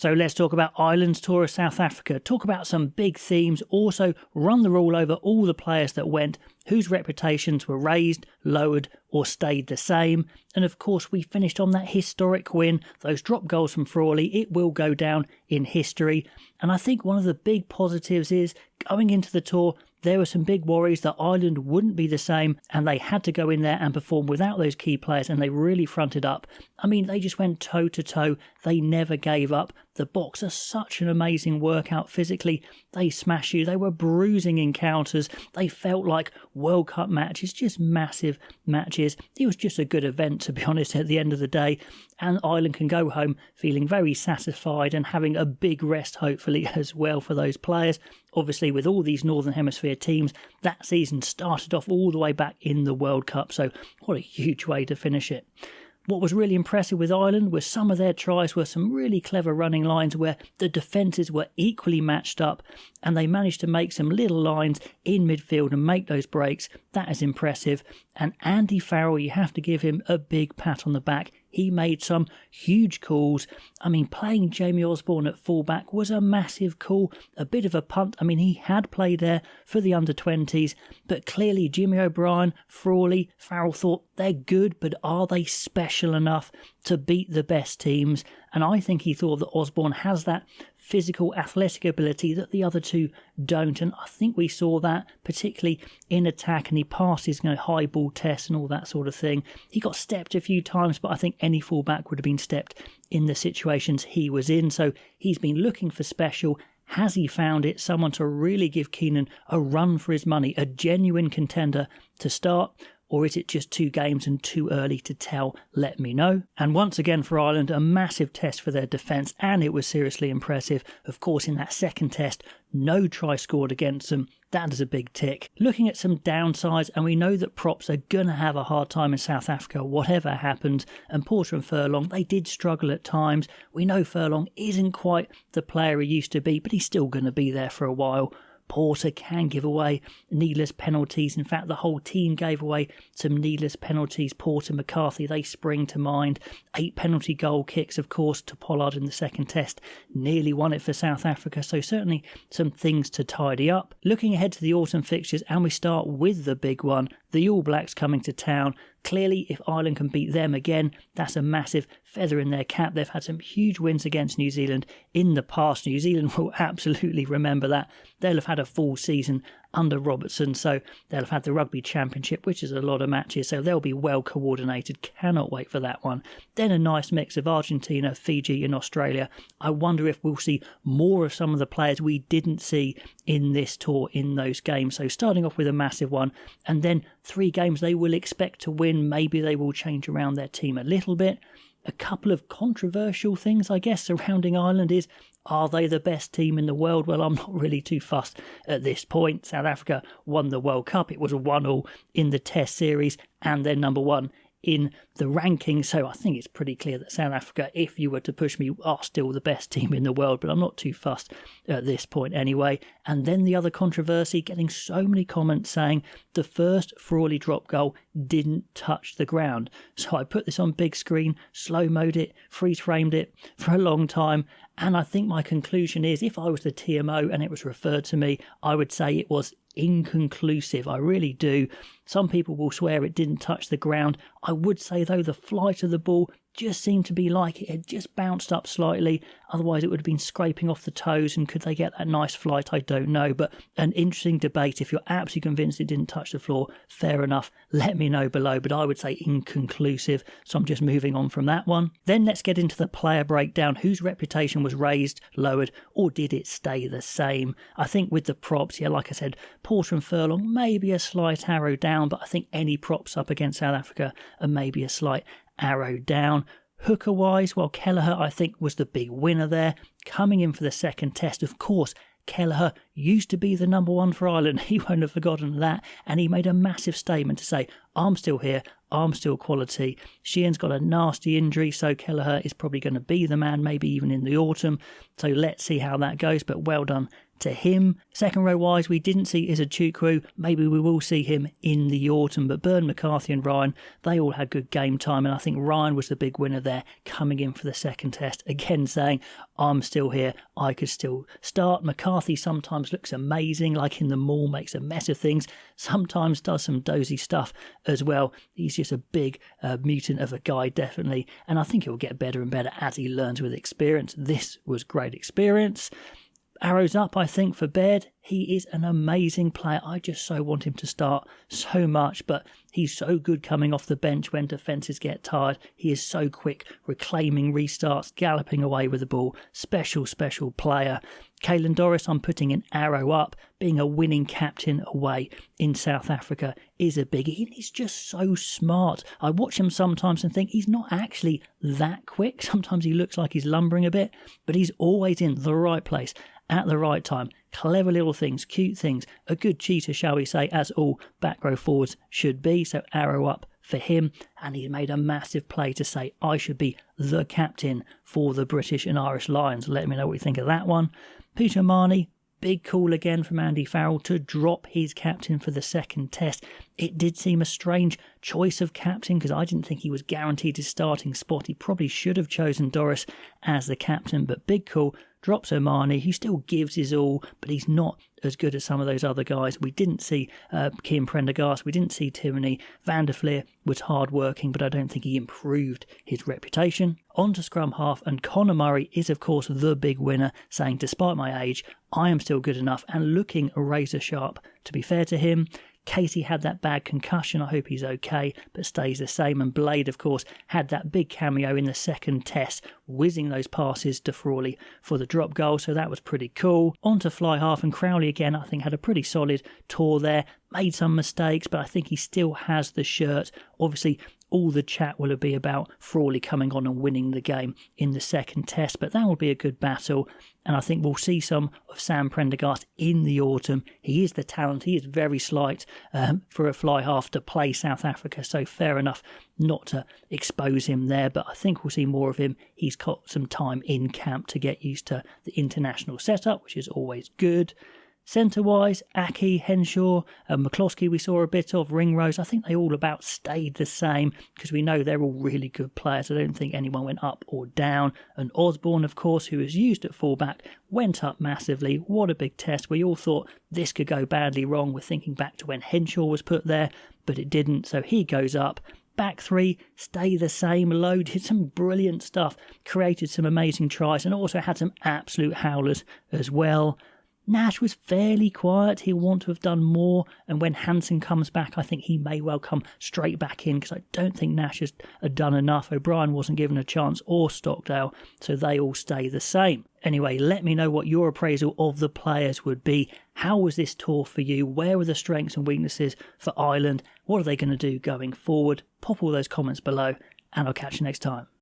So let's talk about Ireland's tour of South Africa, talk about some big themes, also run the rule over all the players that went, whose reputations were raised, lowered or stayed the same. And of course we finished on that historic win, those drop goals from Frawley. It will go down in history. And I think one of the big positives is going into the tour, there were some big worries that Ireland wouldn't be the same and they had to go in there and perform without those key players, and they really fronted up. I mean, they just went toe to toe. They never gave up. The Boks are such an amazing workout physically. They smash you. They were bruising encounters. They felt like World Cup matches, just massive matches. It was just a good event, to be honest, at the end of the day. And Ireland can go home feeling very satisfied and having a big rest, hopefully, as well for those players. Obviously, with all these Northern Hemisphere teams, that season started off all the way back in the World Cup. So what a huge way to finish it. What was really impressive with Ireland was some of their tries were some really clever running lines where the defences were equally matched up and they managed to make some little lines in midfield and make those breaks. That is impressive. And Andy Farrell, you have to give him a big pat on the back. He made some huge calls. I mean, playing Jamie Osborne at fullback was a massive call, a bit of a punt. I mean, he had played there for the under-20s, but clearly Jimmy O'Brien, Frawley, Farrell thought they're good, but are they special enough to beat the best teams? And I think he thought that Osborne has that physical, athletic ability that the other two don't. And I think we saw that particularly in attack, and he passed his high ball test and all that sort of thing. He got stepped a few times, but I think any fullback would have been stepped in the situations he was in. So he's been looking for special. Has he found it? Someone to really give Keenan a run for his money, a genuine contender to start? Or is it just 2 games and too early to tell? Let me know. And once again for Ireland, a massive test for their defence, and it was seriously impressive. Of course, in that second test, no try scored against them. That is a big tick. Looking at some downsides, and we know that props are going to have a hard time in South Africa, whatever happens. And Porter and Furlong, they did struggle at times. We know Furlong isn't quite the player he used to be, but he's still going to be there for a while. Porter can give away needless penalties. In fact, the whole team gave away some needless penalties. Porter, McCarthy, they spring to mind. 8 penalty goal kicks, of course, to Pollard in the second test. Nearly won it for South Africa, so certainly some things to tidy up. Looking ahead to the autumn fixtures, and we start with the big one, the All Blacks coming to town. Clearly, if Ireland can beat them again, that's a massive feather in their cap. They've had some huge wins against New Zealand in the past. New Zealand will absolutely remember that. They'll have had a full season under Robertson, so they'll have had the Rugby Championship, which is a lot of matches, so they'll be well coordinated. Cannot wait for that one. Then a nice mix of Argentina, Fiji and Australia. I wonder if we'll see more of some of the players we didn't see in this tour in those games. So starting off with a massive one, and then 3 games they will expect to win. Maybe they will change around their team a little bit. A couple of controversial things, I guess, surrounding Ireland is, are they the best team in the world? Well, I'm not really too fussed at this point. South Africa won the World Cup. It was a 1-1 in the Test series, and they're number 1 in the rankings. So I think it's pretty clear that South Africa, if you were to push me, are still the best team in the world, but I'm not too fussed at this point anyway. And then the other controversy, getting so many comments saying the first Frawley drop goal didn't touch the ground. So I put this on big screen, slow-moed it, freeze-framed it for a long time, and I think my conclusion is, if I was the TMO and it was referred to me, I would say it was inconclusive. I really do. Some people will swear it didn't touch the ground. I would say, though, the flight of the ball just seemed to be like it had just bounced up slightly. Otherwise, it would have been scraping off the toes. And could they get that nice flight? I don't know. But an interesting debate. If you're absolutely convinced it didn't touch the floor, fair enough. Let me know below. But I would say inconclusive. So I'm just moving on from that one. Then let's get into the player breakdown. Whose reputation was raised, lowered, or did it stay the same? I think with the props, yeah, like I said, Porter and Furlong, maybe a slight arrow down. But I think any props up against South Africa are maybe a slight arrow down. Hooker-wise, well, Kelleher, I think, was the big winner there. Coming in for the second test, of course, Kelleher used to be the number 1 for Ireland. He won't have forgotten that. And he made a massive statement to say, I'm still here. arm still quality. Sheehan's got a nasty injury, so Kelleher is probably going to be the man, maybe even in the autumn. So let's see how that goes, but well done to him. Second row wise, we didn't see Izuchukwu. Maybe we will see him in the autumn, but Byrne, McCarthy and Ryan, they all had good game time, and I think Ryan was the big winner there, coming in for the second test, again saying, I'm still here, I could still start. McCarthy sometimes looks amazing, like in the Mall, makes a mess of things, sometimes does some dozy stuff as well. He's just a big mutant of a guy, definitely, and I think he'll get better and better as he learns with experience. This was great experience. Arrows up, I think, for Baird. He is an amazing player. I just so want him to start so much, but he's so good coming off the bench when defences get tired. He is so quick, reclaiming restarts, galloping away with the ball. Special player. Caelan Doris, I'm putting an arrow up. Being a winning captain away in South Africa is a biggie. He's just so smart. I watch him sometimes and think he's not actually that quick. Sometimes he looks like he's lumbering a bit, but he's always in the right place at the right time. Clever little things, cute things, a good cheater, shall we say, as all back row forwards should be. So arrow up for him, and he made a massive play to say, I should be the captain for the British and Irish Lions. Let me know what you think of that one. Peter Marnie, big call again from Andy Farrell to drop his captain for the second test. It did seem a strange choice of captain because I didn't think he was guaranteed his starting spot. He probably should have chosen Doris as the captain, but big call. Drops Omani, who still gives his all, but he's not as good as some of those other guys. We didn't see Kim Prendergast, we didn't see Timoney. Van der Fleer was hard-working, but I don't think he improved his reputation. On to scrum half, and Conor Murray is, of course, the big winner, saying, despite my age, I am still good enough, and looking razor sharp. To be fair to him, Casey had that bad concussion. I hope he's okay, but stays the same. And Blade, of course, had that big cameo in the second test, whizzing those passes to Frawley for the drop goal, so that was pretty cool. On to fly half, and Crowley again, I think, had a pretty solid tour there. Made some mistakes, but I think he still has the shirt. Obviously, all the chat will be about Frawley coming on and winning the game in the second test, but that will be a good battle, and I think we'll see some of Sam Prendergast in the autumn. He is the talent. He is very slight for a fly half to play South Africa, so fair enough not to expose him there, but I think we'll see more of him. He's got some time in camp to get used to the international setup, which is always good. Centre-wise, Aki, Henshaw, McCloskey we saw a bit of, Ringrose, I think they all about stayed the same because we know they're all really good players. I don't think anyone went up or down. And Osborne, of course, who was used at fullback, went up massively. What a big test. We all thought this could go badly wrong. We're thinking back to when Henshaw was put there, but it didn't, so he goes up. Back three, stay the same. Lowe did some brilliant stuff, created some amazing tries, and also had some absolute howlers as well. Nash was fairly quiet. He'll want to have done more, and when Hansen comes back, I think he may well come straight back in because I don't think Nash has done enough. O'Brien wasn't given a chance, or Stockdale, so they all stay the same. Anyway, let me know what your appraisal of the players would be. How was this tour for you? Where were the strengths and weaknesses for Ireland? What are they going to do going forward? Pop all those comments below, and I'll catch you next time.